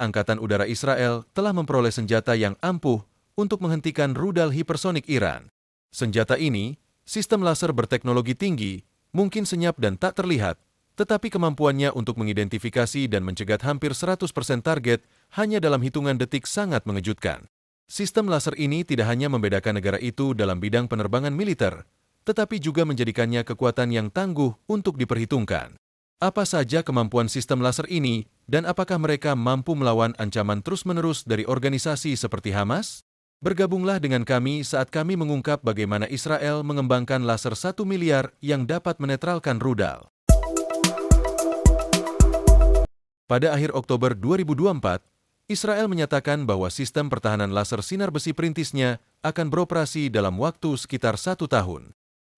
Angkatan Udara Israel telah memperoleh senjata yang ampuh untuk menghentikan rudal hipersonik Iran. Senjata ini, sistem laser berteknologi tinggi, mungkin senyap dan tak terlihat, tetapi kemampuannya untuk mengidentifikasi dan mencegat hampir 100% target hanya dalam hitungan detik sangat mengejutkan. Sistem laser ini tidak hanya membedakan negara itu dalam bidang penerbangan militer, tetapi juga menjadikannya kekuatan yang tangguh untuk diperhitungkan. Apa saja kemampuan sistem laser ini, dan apakah mereka mampu melawan ancaman terus-menerus dari organisasi seperti Hamas? Bergabunglah dengan kami saat kami mengungkap bagaimana Israel mengembangkan laser 1 miliar yang dapat menetralkan rudal. Pada akhir Oktober 2024, Israel menyatakan bahwa sistem pertahanan laser sinar besi perintisnya akan beroperasi dalam waktu sekitar 1 tahun.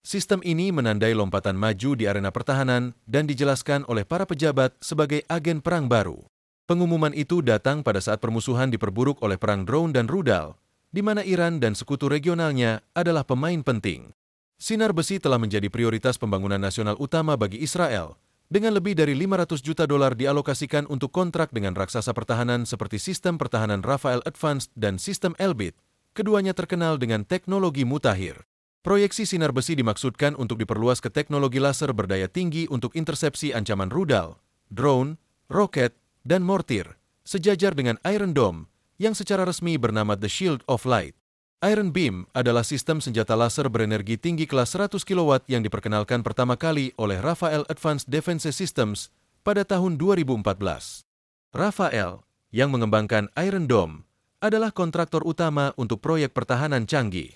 Sistem ini menandai lompatan maju di arena pertahanan dan dijelaskan oleh para pejabat sebagai agen perang baru. Pengumuman itu datang pada saat permusuhan diperburuk oleh perang drone dan rudal, di mana Iran dan sekutu regionalnya adalah pemain penting. Sinar besi telah menjadi prioritas pembangunan nasional utama bagi Israel, dengan lebih dari 500 juta dolar dialokasikan untuk kontrak dengan raksasa pertahanan seperti sistem pertahanan Rafael Advanced dan sistem Elbit, keduanya terkenal dengan teknologi mutakhir. Proyeksi sinar besi dimaksudkan untuk diperluas ke teknologi laser berdaya tinggi untuk intersepsi ancaman rudal, drone, roket, dan mortir, sejajar dengan Iron Dome, yang secara resmi bernama The Shield of Light. Iron Beam adalah sistem senjata laser berenergi tinggi kelas 100 kW yang diperkenalkan pertama kali oleh Rafael Advanced Defense Systems pada tahun 2014. Rafael, yang mengembangkan Iron Dome, adalah kontraktor utama untuk proyek pertahanan canggih.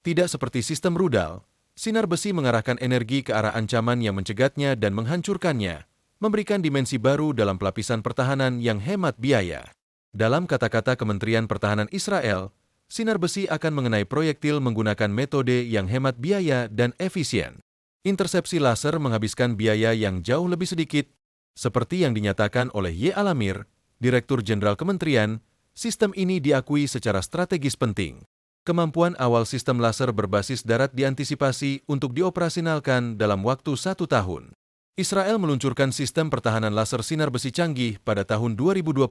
Tidak seperti sistem rudal, sinar besi mengarahkan energi ke arah ancaman yang mencegatnya dan menghancurkannya, memberikan dimensi baru dalam pelapisan pertahanan yang hemat biaya. Dalam kata-kata Kementerian Pertahanan Israel, sinar besi akan mengenai proyektil menggunakan metode yang hemat biaya dan efisien. Intersepsi laser menghabiskan biaya yang jauh lebih sedikit, seperti yang dinyatakan oleh Y. Alamir, Direktur Jenderal Kementerian. Sistem ini diakui secara strategis penting. Kemampuan awal sistem laser berbasis darat diantisipasi untuk dioperasialkan dalam waktu 1 tahun. Israel meluncurkan sistem pertahanan laser sinar besi canggih pada tahun 2021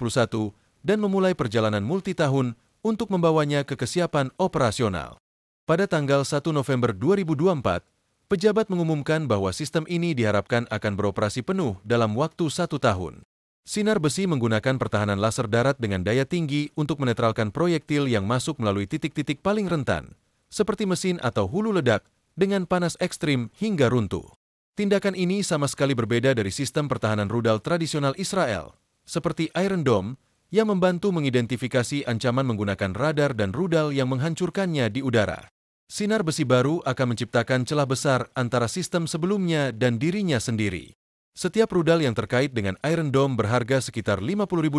dan memulai perjalanan multitahun untuk membawanya ke kesiapan operasional. Pada tanggal 1 November 2024, pejabat mengumumkan bahwa sistem ini diharapkan akan beroperasi penuh dalam waktu 1 tahun. Sinar besi menggunakan pertahanan laser darat dengan daya tinggi untuk menetralkan proyektil yang masuk melalui titik-titik paling rentan, seperti mesin atau hulu ledak, dengan panas ekstrim hingga runtuh. Tindakan ini sama sekali berbeda dari sistem pertahanan rudal tradisional Israel, seperti Iron Dome, yang membantu mengidentifikasi ancaman menggunakan radar dan rudal yang menghancurkannya di udara. Sinar besi baru akan menciptakan celah besar antara sistem sebelumnya dan dirinya sendiri. Setiap rudal yang terkait dengan Iron Dome berharga sekitar $50.000,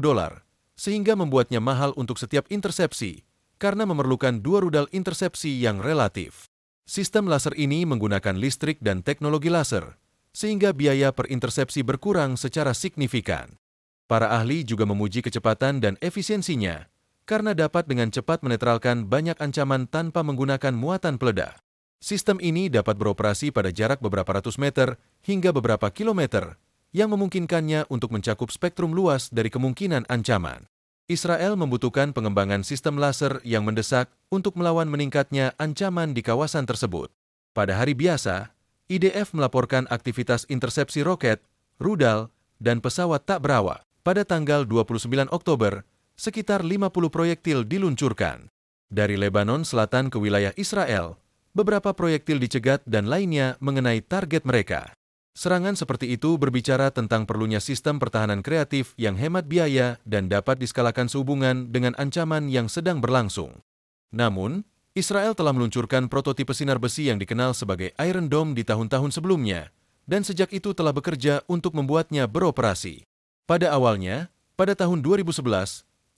sehingga membuatnya mahal untuk setiap intersepsi, karena memerlukan 2 rudal intersepsi yang relatif. Sistem laser ini menggunakan listrik dan teknologi laser, sehingga biaya per intersepsi berkurang secara signifikan. Para ahli juga memuji kecepatan dan efisiensinya, karena dapat dengan cepat menetralkan banyak ancaman tanpa menggunakan muatan peledak. Sistem ini dapat beroperasi pada jarak beberapa ratus meter hingga beberapa kilometer, yang memungkinkannya untuk mencakup spektrum luas dari kemungkinan ancaman. Israel membutuhkan pengembangan sistem laser yang mendesak untuk melawan meningkatnya ancaman di kawasan tersebut. Pada hari biasa, IDF melaporkan aktivitas intersepsi roket, rudal, dan pesawat tak berawak. Pada tanggal 29 Oktober, sekitar 50 proyektil diluncurkan. Dari Lebanon Selatan ke wilayah Israel, beberapa proyektil dicegat dan lainnya mengenai target mereka. Serangan seperti itu berbicara tentang perlunya sistem pertahanan kreatif yang hemat biaya dan dapat diskalakan sehubungan dengan ancaman yang sedang berlangsung. Namun, Israel telah meluncurkan prototipe sinar besi yang dikenal sebagai Iron Dome di tahun-tahun sebelumnya, dan sejak itu telah bekerja untuk membuatnya beroperasi. Pada awalnya, pada tahun 2011,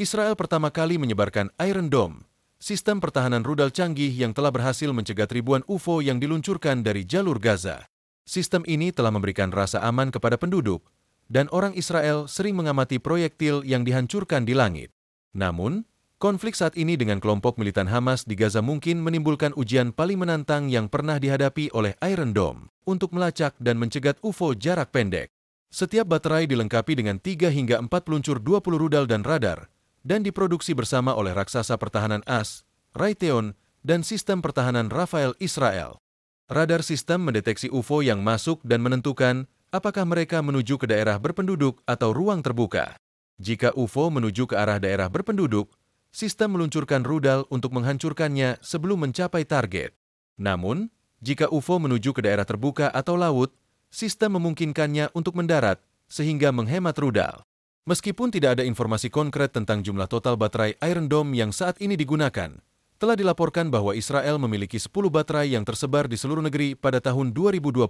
Israel pertama kali menyebarkan Iron Dome, sistem pertahanan rudal canggih yang telah berhasil mencegat ribuan UFO yang diluncurkan dari jalur Gaza. Sistem ini telah memberikan rasa aman kepada penduduk, dan orang Israel sering mengamati proyektil yang dihancurkan di langit. Namun, konflik saat ini dengan kelompok militan Hamas di Gaza mungkin menimbulkan ujian paling menantang yang pernah dihadapi oleh Iron Dome untuk melacak dan mencegat UFO jarak pendek. Setiap baterai dilengkapi dengan 3 hingga 4 peluncur 20 rudal dan radar, dan diproduksi bersama oleh raksasa pertahanan AS, Raytheon, dan sistem pertahanan Rafael Israel. Radar sistem mendeteksi UFO yang masuk dan menentukan apakah mereka menuju ke daerah berpenduduk atau ruang terbuka. Jika UFO menuju ke arah daerah berpenduduk, sistem meluncurkan rudal untuk menghancurkannya sebelum mencapai target. Namun, jika UFO menuju ke daerah terbuka atau laut, sistem memungkinkannya untuk mendarat sehingga menghemat rudal. Meskipun tidak ada informasi konkret tentang jumlah total baterai Iron Dome yang saat ini digunakan, telah dilaporkan bahwa Israel memiliki 10 baterai yang tersebar di seluruh negeri pada tahun 2021.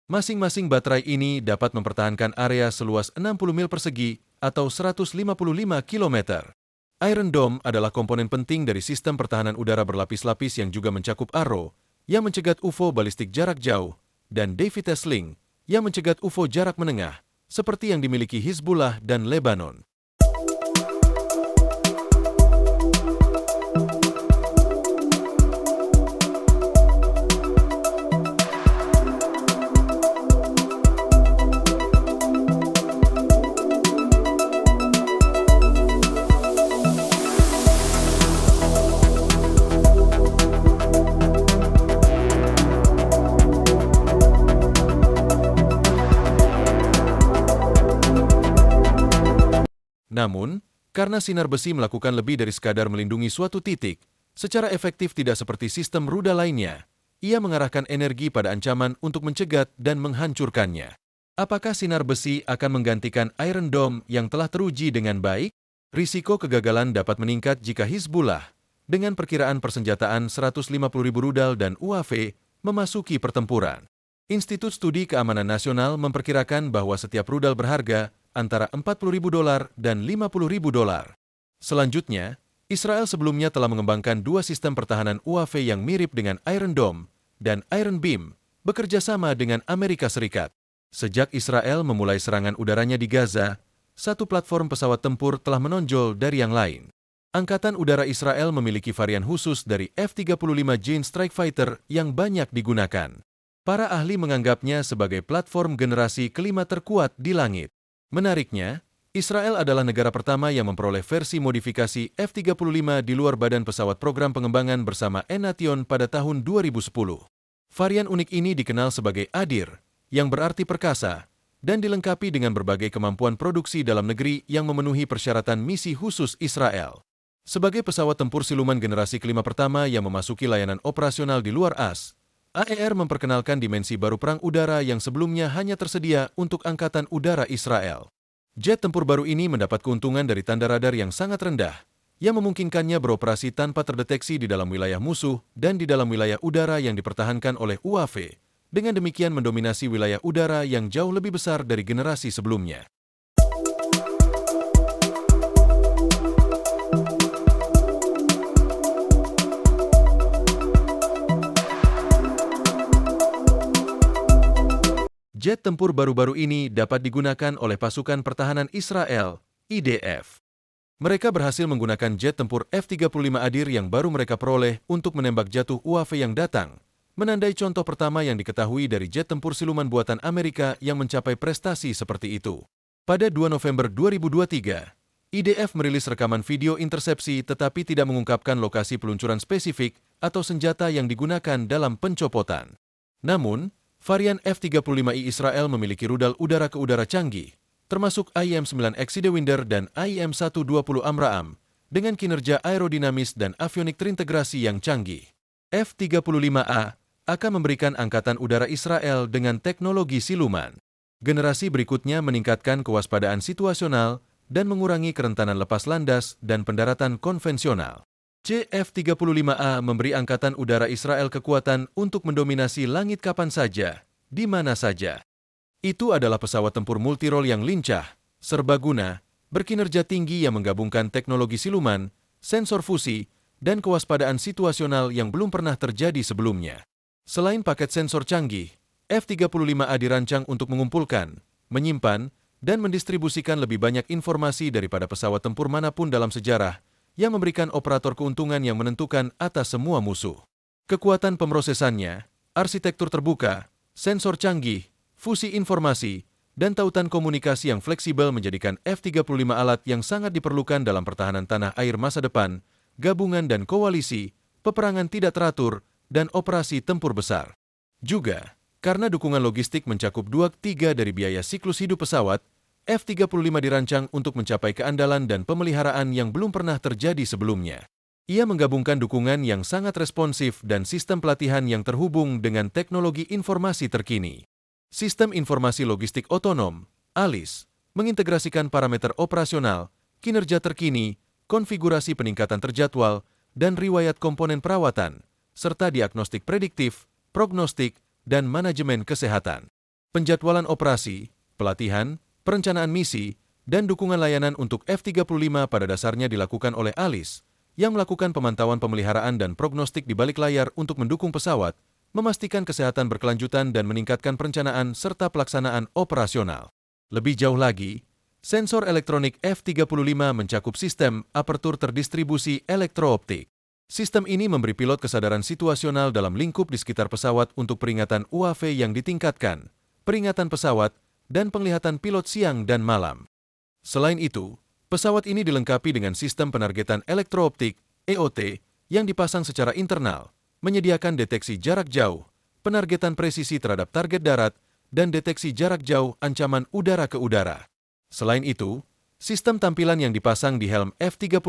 Masing-masing baterai ini dapat mempertahankan area seluas 60 mil persegi atau 155 km. Iron Dome adalah komponen penting dari sistem pertahanan udara berlapis-lapis yang juga mencakup Arrow, yang mencegat UFO balistik jarak jauh, dan David's Sling, yang mencegat UFO jarak menengah, seperti yang dimiliki Hizbullah dan Lebanon. Namun, karena sinar besi melakukan lebih dari sekadar melindungi suatu titik, secara efektif tidak seperti sistem rudal lainnya, ia mengarahkan energi pada ancaman untuk mencegat dan menghancurkannya. Apakah sinar besi akan menggantikan Iron Dome yang telah teruji dengan baik? Risiko kegagalan dapat meningkat jika Hizbullah, dengan perkiraan persenjataan 150.000 rudal dan UAV, memasuki pertempuran. Institut Studi Keamanan Nasional memperkirakan bahwa setiap rudal berharga antara $40.000 dan $50.000. Selanjutnya, Israel sebelumnya telah mengembangkan 2 sistem pertahanan UAV yang mirip dengan Iron Dome dan Iron Beam, bekerja sama dengan Amerika Serikat. Sejak Israel memulai serangan udaranya di Gaza, satu platform pesawat tempur telah menonjol dari yang lain. Angkatan Udara Israel memiliki varian khusus dari F-35 Joint Strike Fighter yang banyak digunakan. Para ahli menganggapnya sebagai platform generasi kelima terkuat di langit. Menariknya, Israel adalah negara pertama yang memperoleh versi modifikasi F-35 di luar badan pesawat program pengembangan bersama Enation pada tahun 2010. Varian unik ini dikenal sebagai Adir, yang berarti perkasa, dan dilengkapi dengan berbagai kemampuan produksi dalam negeri yang memenuhi persyaratan misi khusus Israel. Sebagai pesawat tempur siluman generasi kelima pertama yang memasuki layanan operasional di luar AS, AER memperkenalkan dimensi baru perang udara yang sebelumnya hanya tersedia untuk Angkatan Udara Israel. Jet tempur baru ini mendapat keuntungan dari tanda radar yang sangat rendah, yang memungkinkannya beroperasi tanpa terdeteksi di dalam wilayah musuh dan di dalam wilayah udara yang dipertahankan oleh UAV, dengan demikian mendominasi wilayah udara yang jauh lebih besar dari generasi sebelumnya. Jet tempur baru-baru ini dapat digunakan oleh pasukan pertahanan Israel, IDF. Mereka berhasil menggunakan jet tempur F-35 Adir yang baru mereka peroleh untuk menembak jatuh UAV yang datang, menandai contoh pertama yang diketahui dari jet tempur siluman buatan Amerika yang mencapai prestasi seperti itu. Pada 2 November 2023, IDF merilis rekaman video intersepsi tetapi tidak mengungkapkan lokasi peluncuran spesifik atau senjata yang digunakan dalam pencopotan. Namun, varian F-35I Israel memiliki rudal udara-ke-udara canggih, termasuk IM-9X Sidewinder dan IM-120 Amra'am, dengan kinerja aerodinamis dan avionik terintegrasi yang canggih. F-35A akan memberikan Angkatan Udara Israel dengan teknologi siluman. Generasi berikutnya meningkatkan kewaspadaan situasional dan mengurangi kerentanan lepas landas dan pendaratan konvensional. F-35A memberi Angkatan Udara Israel kekuatan untuk mendominasi langit kapan saja, di mana saja. Itu adalah pesawat tempur multirol yang lincah, serbaguna, berkinerja tinggi yang menggabungkan teknologi siluman, sensor fusi, dan kewaspadaan situasional yang belum pernah terjadi sebelumnya. Selain paket sensor canggih, F-35A dirancang untuk mengumpulkan, menyimpan, dan mendistribusikan lebih banyak informasi daripada pesawat tempur manapun dalam sejarah, yang memberikan operator keuntungan yang menentukan atas semua musuh. Kekuatan pemrosesannya, arsitektur terbuka, sensor canggih, fusi informasi, dan tautan komunikasi yang fleksibel menjadikan F-35 alat yang sangat diperlukan dalam pertahanan tanah air masa depan, gabungan dan koalisi, peperangan tidak teratur, dan operasi tempur besar. Juga, karena dukungan logistik mencakup 2/3 dari biaya siklus hidup pesawat, F-35 dirancang untuk mencapai keandalan dan pemeliharaan yang belum pernah terjadi sebelumnya. Ia menggabungkan dukungan yang sangat responsif dan sistem pelatihan yang terhubung dengan teknologi informasi terkini. Sistem Informasi Logistik Otonom, ALIS, mengintegrasikan parameter operasional, kinerja terkini, konfigurasi peningkatan terjadwal, dan riwayat komponen perawatan, serta diagnostik prediktif, prognostik, dan manajemen kesehatan. Penjadwalan operasi, pelatihan, perencanaan misi, dan dukungan layanan untuk F-35 pada dasarnya dilakukan oleh ALIS, yang melakukan pemantauan pemeliharaan dan prognostik di balik layar untuk mendukung pesawat, memastikan kesehatan berkelanjutan dan meningkatkan perencanaan serta pelaksanaan operasional. Lebih jauh lagi, sensor elektronik F-35 mencakup sistem apertur terdistribusi elektrooptik. Sistem ini memberi pilot kesadaran situasional dalam lingkup di sekitar pesawat untuk peringatan UAV yang ditingkatkan, peringatan pesawat, dan penglihatan pilot siang dan malam. Selain itu, pesawat ini dilengkapi dengan sistem penargetan elektrooptik (EOT) yang dipasang secara internal, menyediakan deteksi jarak jauh, penargetan presisi terhadap target darat, dan deteksi jarak jauh ancaman udara ke udara. Selain itu, sistem tampilan yang dipasang di helm F-35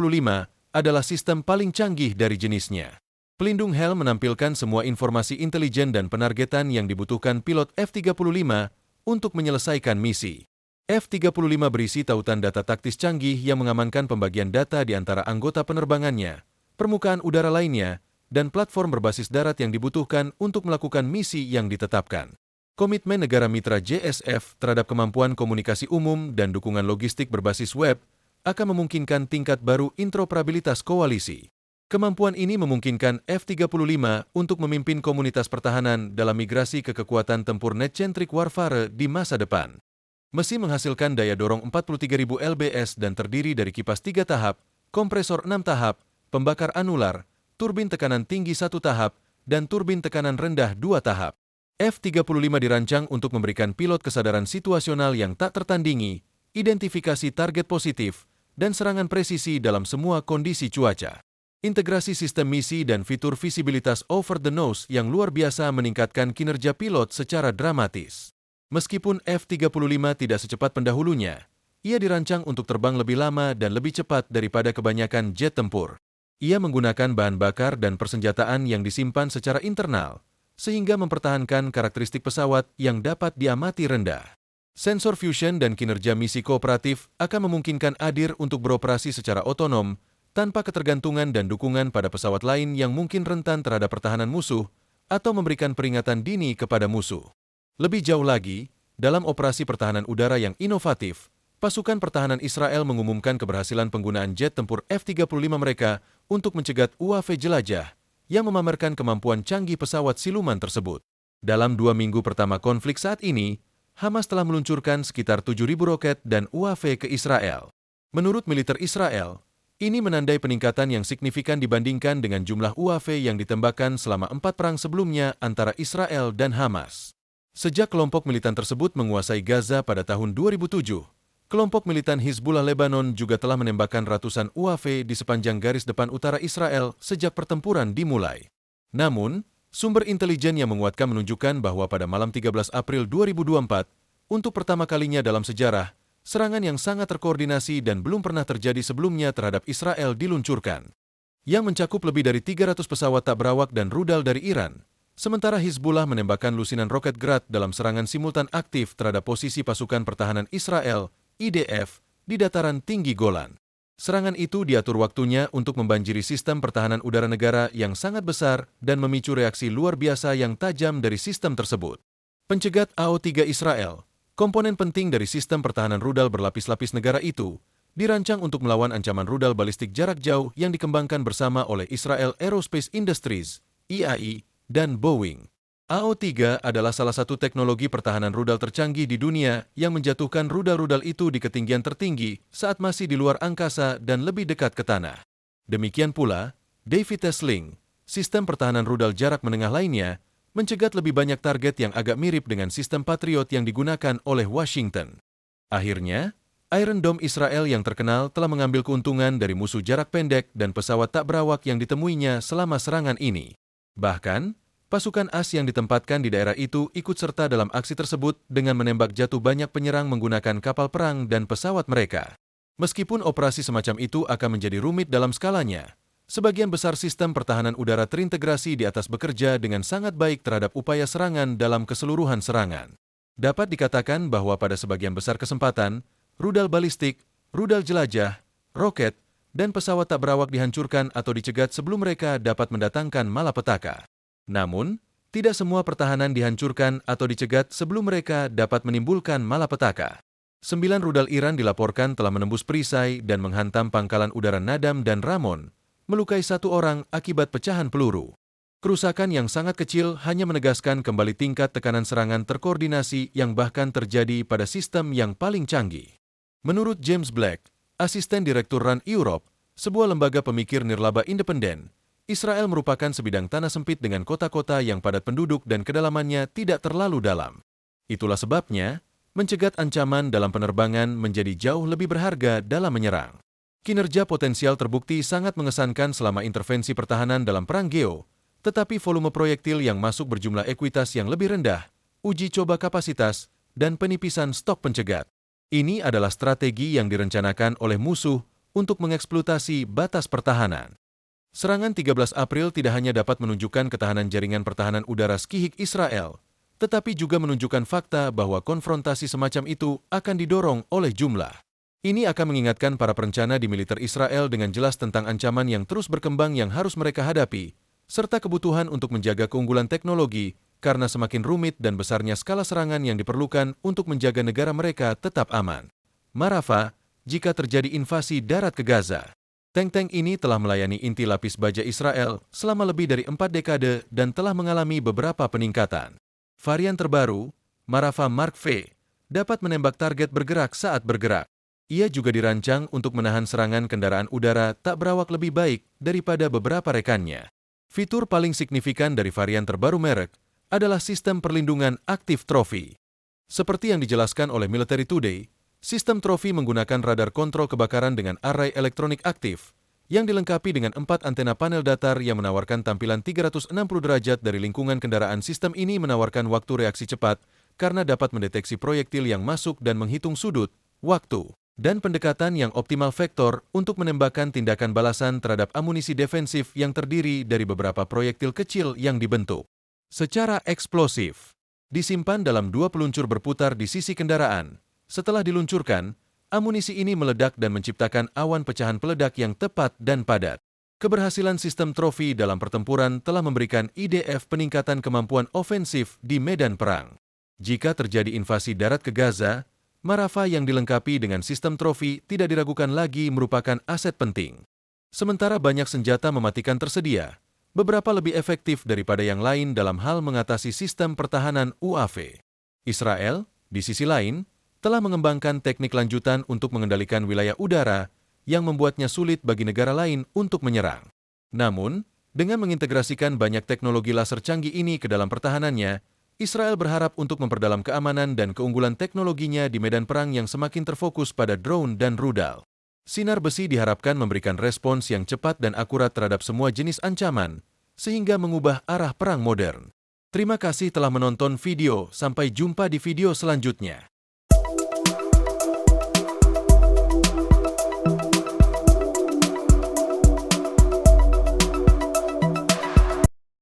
adalah sistem paling canggih dari jenisnya. Pelindung helm menampilkan semua informasi intelijen dan penargetan yang dibutuhkan pilot F-35 untuk menyelesaikan misi. F-35 berisi tautan data taktis canggih yang mengamankan pembagian data di antara anggota penerbangannya, permukaan udara lainnya, dan platform berbasis darat yang dibutuhkan untuk melakukan misi yang ditetapkan. Komitmen negara mitra JSF terhadap kemampuan komunikasi umum dan dukungan logistik berbasis web akan memungkinkan tingkat baru interoperabilitas koalisi. Kemampuan ini memungkinkan F-35 untuk memimpin komunitas pertahanan dalam migrasi ke kekuatan tempur net-centric warfare di masa depan. Mesin menghasilkan daya dorong 43.000 lbs dan terdiri dari kipas 3 tahap, kompresor 6 tahap, pembakar anular, turbin tekanan tinggi 1 tahap, dan turbin tekanan rendah 2 tahap. F-35 dirancang untuk memberikan pilot kesadaran situasional yang tak tertandingi, identifikasi target positif, dan serangan presisi dalam semua kondisi cuaca. Integrasi sistem misi dan fitur visibilitas over the nose yang luar biasa meningkatkan kinerja pilot secara dramatis. Meskipun F-35 tidak secepat pendahulunya, ia dirancang untuk terbang lebih lama dan lebih cepat daripada kebanyakan jet tempur. Ia menggunakan bahan bakar dan persenjataan yang disimpan secara internal, sehingga mempertahankan karakteristik pesawat yang dapat diamati rendah. Sensor fusion dan kinerja misi kooperatif akan memungkinkan ADIR untuk beroperasi secara otonom tanpa ketergantungan dan dukungan pada pesawat lain yang mungkin rentan terhadap pertahanan musuh atau memberikan peringatan dini kepada musuh. Lebih jauh lagi, dalam operasi pertahanan udara yang inovatif, pasukan pertahanan Israel mengumumkan keberhasilan penggunaan jet tempur F-35 mereka untuk mencegat UAV jelajah yang memamerkan kemampuan canggih pesawat siluman tersebut. Dalam 2 minggu pertama konflik saat ini, Hamas telah meluncurkan sekitar 7.000 roket dan UAV ke Israel. Menurut militer Israel, ini menandai peningkatan yang signifikan dibandingkan dengan jumlah UAV yang ditembakkan selama 4 perang sebelumnya antara Israel dan Hamas. Sejak kelompok militan tersebut menguasai Gaza pada tahun 2007, kelompok militan Hizbullah Lebanon juga telah menembakkan ratusan UAV di sepanjang garis depan utara Israel sejak pertempuran dimulai. Namun, sumber intelijen yang menguatkan menunjukkan bahwa pada malam 13 April 2024, untuk pertama kalinya dalam sejarah, serangan yang sangat terkoordinasi dan belum pernah terjadi sebelumnya terhadap Israel diluncurkan, yang mencakup lebih dari 300 pesawat tak berawak dan rudal dari Iran, sementara Hizbullah menembakkan lusinan roket Grad dalam serangan simultan aktif terhadap posisi pasukan pertahanan Israel, IDF, di dataran tinggi Golan. Serangan itu diatur waktunya untuk membanjiri sistem pertahanan udara negara yang sangat besar dan memicu reaksi luar biasa yang tajam dari sistem tersebut. Pencegat AO-3 Israel, komponen penting dari sistem pertahanan rudal berlapis-lapis negara itu, dirancang untuk melawan ancaman rudal balistik jarak jauh yang dikembangkan bersama oleh Israel Aerospace Industries, IAI, dan Boeing. AO-3 adalah salah satu teknologi pertahanan rudal tercanggih di dunia yang menjatuhkan rudal-rudal itu di ketinggian tertinggi saat masih di luar angkasa dan lebih dekat ke tanah. Demikian pula, David Sling, sistem pertahanan rudal jarak menengah lainnya, mencegat lebih banyak target yang agak mirip dengan sistem Patriot yang digunakan oleh Washington. Akhirnya, Iron Dome Israel yang terkenal telah mengambil keuntungan dari musuh jarak pendek dan pesawat tak berawak yang ditemuinya selama serangan ini. Bahkan, pasukan AS yang ditempatkan di daerah itu ikut serta dalam aksi tersebut dengan menembak jatuh banyak penyerang menggunakan kapal perang dan pesawat mereka. Meskipun operasi semacam itu akan menjadi rumit dalam skalanya, sebagian besar sistem pertahanan udara terintegrasi di atas bekerja dengan sangat baik terhadap upaya serangan dalam keseluruhan serangan. Dapat dikatakan bahwa pada sebagian besar kesempatan, rudal balistik, rudal jelajah, roket, dan pesawat tak berawak dihancurkan atau dicegat sebelum mereka dapat mendatangkan malapetaka. Namun, tidak semua pertahanan dihancurkan atau dicegat sebelum mereka dapat menimbulkan malapetaka. 9 rudal Iran dilaporkan telah menembus perisai dan menghantam pangkalan udara Nadam dan Ramon, melukai 1 orang akibat pecahan peluru. Kerusakan yang sangat kecil hanya menegaskan kembali tingkat tekanan serangan terkoordinasi yang bahkan terjadi pada sistem yang paling canggih. Menurut James Black, asisten direktur RAND Europe, sebuah lembaga pemikir nirlaba independen, Israel merupakan sebidang tanah sempit dengan kota-kota yang padat penduduk dan kedalamannya tidak terlalu dalam. Itulah sebabnya, mencegat ancaman dalam penerbangan menjadi jauh lebih berharga dalam menyerang. Kinerja potensial terbukti sangat mengesankan selama intervensi pertahanan dalam perang geo, tetapi volume proyektil yang masuk berjumlah ekuitas yang lebih rendah, uji coba kapasitas, dan penipisan stok pencegat. Ini adalah strategi yang direncanakan oleh musuh untuk mengeksploitasi batas pertahanan. Serangan 13 April tidak hanya dapat menunjukkan ketahanan jaringan pertahanan udara Skihik Israel, tetapi juga menunjukkan fakta bahwa konfrontasi semacam itu akan didorong oleh jumlah. Ini akan mengingatkan para perencana di militer Israel dengan jelas tentang ancaman yang terus berkembang yang harus mereka hadapi, serta kebutuhan untuk menjaga keunggulan teknologi karena semakin rumit dan besarnya skala serangan yang diperlukan untuk menjaga negara mereka tetap aman. Marafah, jika terjadi invasi darat ke Gaza. Tank-tank ini telah melayani inti lapis baja Israel selama lebih dari 4 dekade dan telah mengalami beberapa peningkatan. Varian terbaru, Marafah Mark V, dapat menembak target bergerak saat bergerak. Ia juga dirancang untuk menahan serangan kendaraan udara tak berawak lebih baik daripada beberapa rekannya. Fitur paling signifikan dari varian terbaru merek adalah sistem perlindungan aktif trofi. Seperti yang dijelaskan oleh Military Today, sistem trofi menggunakan radar kontrol kebakaran dengan array elektronik aktif yang dilengkapi dengan 4 antena panel datar yang menawarkan tampilan 360 derajat dari lingkungan kendaraan. Sistem ini menawarkan waktu reaksi cepat karena dapat mendeteksi proyektil yang masuk dan menghitung sudut, waktu, dan pendekatan yang optimal vektor untuk menembakkan tindakan balasan terhadap amunisi defensif yang terdiri dari beberapa proyektil kecil yang dibentuk secara eksplosif. Disimpan dalam 2 peluncur berputar di sisi kendaraan. Setelah diluncurkan, amunisi ini meledak dan menciptakan awan pecahan peledak yang tepat dan padat. Keberhasilan sistem trofi dalam pertempuran telah memberikan IDF peningkatan kemampuan ofensif di medan perang. Jika terjadi invasi darat ke Gaza, Marafah yang dilengkapi dengan sistem trofi tidak diragukan lagi merupakan aset penting. Sementara banyak senjata mematikan tersedia, beberapa lebih efektif daripada yang lain dalam hal mengatasi sistem pertahanan UAV. Israel, di sisi lain, telah mengembangkan teknik lanjutan untuk mengendalikan wilayah udara yang membuatnya sulit bagi negara lain untuk menyerang. Namun, dengan mengintegrasikan banyak teknologi laser canggih ini ke dalam pertahanannya, Israel berharap untuk memperdalam keamanan dan keunggulan teknologinya di medan perang yang semakin terfokus pada drone dan rudal. Sinar besi diharapkan memberikan respons yang cepat dan akurat terhadap semua jenis ancaman, sehingga mengubah arah perang modern. Terima kasih telah menonton video, sampai jumpa di video selanjutnya.